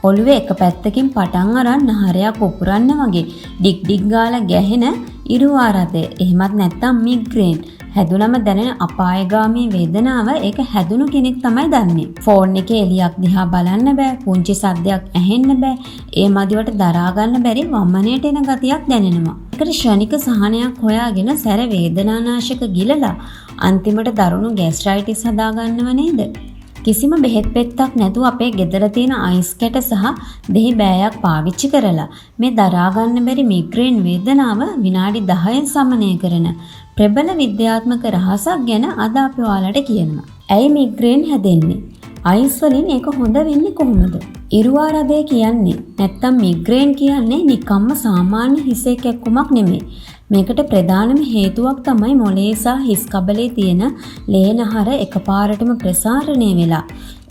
ඔළුවේ එක පැත්තකින් පටන් අරන් නහරයක් පුපුරන්න වගේ ඩිග් ඩිග් ගාලා ගැහෙන ඉරුවාරදේ. එහෙමත් නැත්නම් මිග්‍රේන්. හැදුනම දැනෙන අපායගාමී වේදනාව ඒක හැදුණු කෙනෙක් තමයි දන්නේ. ෆෝන් එකේ එළියක් දිහා බලන්න බෑ, පුංචි සද්දයක් ඇහෙන්න බෑ. ඒ මදිවට දරා ගන්න බැරි වම්මනයට එන ගතියක් දැනෙනවා. ඒකට ක්ෂණික සහනයක් හොයාගෙන සැර වේදනානාශක ගිලලා අන්තිමට දරුණු ગેස්ට්‍රයිටිස් හදා ගන්නව නේද? කිසිම බෙහෙත් පෙත්තක් නැතුව අපේ ගෙදර තියෙන අයිස් කැට සහ දෙහි බෑයක් පාවිච්චි කරලා මේ දරා ගන්න බැරි මිග්‍රේන් වේදනාව විනාඩි 10න් සමනය කරන ප්‍රබල විද්‍යාත්මක රහසක් ගැන අද අපි ඔයාලට කියනවා. ඇයි මිග්‍රේන් හැදෙන්නේ? අයිස් වලින් ඒක හොඳ වෙන්නේ කොහොමද? ඉරුවාරදේ කියන්නේ නැත්තම් මිග්‍රේන් කියන්නේ නිකම්ම සාමාන්‍ය හිසේ කැක්කුමක් නෙමෙයි. මේකට ප්‍රධානම හේතුවක් තමයි මොළයේ සහ හිස් කබලේ තියෙන ලේනහර එකපාරටම ප්‍රසාරණය වෙලා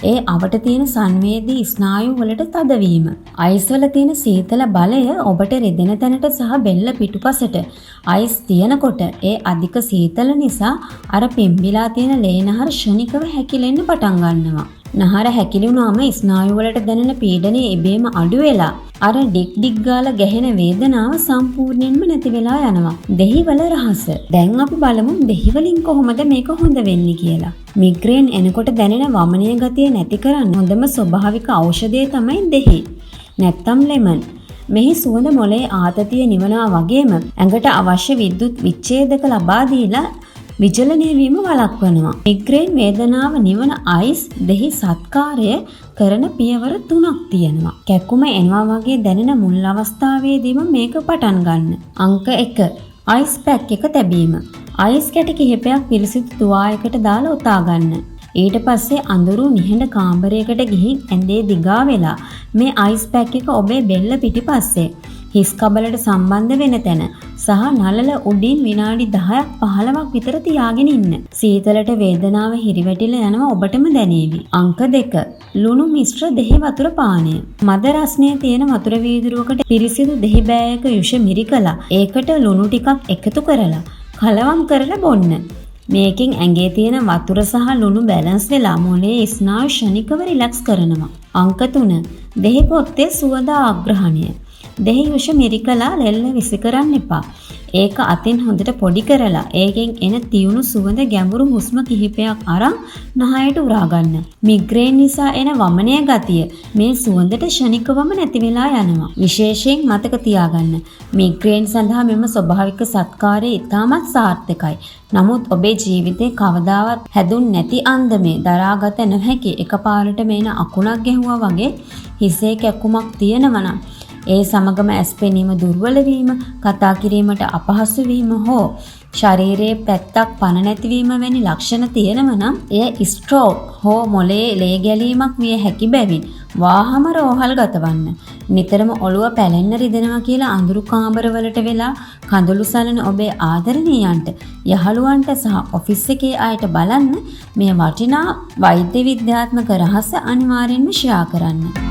ඒ අවට තියෙන සංවේදී ස්නායු වලට තදවීම. අයිස් වල තියෙන සීතල බලය ඔබට රිදෙන තැනට සහ බෙල්ල පිටුපසට අයිස් තියනකොට ඒ අධික සීතල නිසා අර පිම්බිලා තියෙන ලේනහර ක්ෂණිකව හැකිලෙන්න පටන් ගන්නවා. නහර හැකිලුණාම ස්නායු වලට දැනෙන පීඩනය ඉබේම අඩු වෙලා අර ඩිග් ඩිග් ගාලා ගැහෙන වේදනාව සම්පූර්ණයෙන්ම නැති වෙලා යනවා. දෙහිවල රහස. දැන් අපි බලමු දෙහිවලින් කොහොමද මේක හොඳ වෙන්නේ කියලා. මිග්‍රේන් එනකොට දැනෙන වමනීය ගතිය නැති කරන්න හොඳම ස්වභාවික ඖෂධය තමයි දෙහි. නැත්තම් ලෙමන්. මෙහි සුවඳ මොළයේ ආතතිය නිවනවා වගේම ඇඟට අවශ්‍ය විද්‍යුත් විච්ඡේදක ලබා දීලා විචලනය වීම වළක්වනවා. මිග්‍රේන් වේදනාව නිවන අයිස් දෙහි සත්කාරය කරන පියවර 3ක් තියෙනවා. කැක්කුම එනවා වගේ දැනෙන මුල් අවස්ථාවේදීම මේක පටන් ගන්න. අංක 1. අයිස් පැක් එක තැබීම. අයිස් කැට කිහිපයක් පිරිසිදු තුවායකට දාලා උතා ගන්න. ඊට පස්සේ අඳුරු නිහඬ කාමරයකට ගිහින් ඇඳේ දිගා වෙලා මේ අයිස් පැක් එක ඔබේ බෙල්ල පිටිපස්සේ හිස් කබලට සම්බන්ධ වෙන තැන සහ නළල උඩින් විනාඩි 10ක් 15ක් විතර තියාගෙන ඉන්න. සීතලට වේදනාව හිරිවැටිලා යනවා ඔබටම දැනේවි. අංක 2. ලුණු මිශ්‍ර දෙහි වතුර පානය. මද රස්නේ තියෙන වතුර වීදුරුවකට පිරිසිදු දෙහි බෑයක යුෂ මිරිකලා ඒකට ලුණු ටිකක් එකතු කරලා කලවම් කරලා බොන්න. මේකෙන් ඇඟේ තියෙන වතුර සහ ලුණු බැලන්ස් වෙලා මොළයේ ස්නායු ක්ෂණිකව රිලැක්ස් කරනවා. අංක 3. දෙහි පොත්තේ සුවඳ ආග්‍රහණය. දෙහි යුෂ මිරිකලා ලෙල්ල විසි කරන්න එපා. ඒක අතින් හොඳට පොඩි කරලා ඒකෙන් එන තියුණු සුවඳ ගැඹුරු හුස්ම කිහිපයක් අරන් නහයට උරා ගන්න. මිග්‍රේන් නිසා එන වමනය ගතිය මේ සුවඳට ක්ෂණිකවම නැති වෙලා යනවා. විශේෂයෙන් මතක තියාගන්න. මිග්‍රේන් සඳහා මෙම ස්වභාවික සත්කාරය ඉතාමත් සාර්ථකයි. නමුත් ඔබේ ජීවිතේ කවදාවත් හැදුන් නැති අන්දමේ දරාගත නොහැකි එකපාරට මේන අකුණක් ගැහුවා වගේ හිසේ කැක්කුමක් තියෙනවා නම් ඒ සමගම ඇස් පෙනීම දුර්වල වීම, කතා කිරීමට අපහසු වීම හෝ ශරීරයේ පැත්තක් පණ නැතිවීම වැනි ලක්ෂණ තියෙනවා නම් එය ස්ට්‍රෝක් හෝ මොළයේ ලේ ගැලීමක් විය හැකි බැවින් වාහම රෝහල් ගතවන්න. නිතරම ඔළුව පැලෙන්න රිදෙනවා කියලා අඳුරු කාමරවලට වෙලා කඳුළු සලන ඔබේ ආදරණීයන්ට, යහළුවන්ට සහ ඔෆිස් එකේ අයට බලන්න මේ වටිනා වෛද්‍ය විද්‍යාත්මක රහස අනිවාර්යෙන්ම ෂෙයා කරන්න.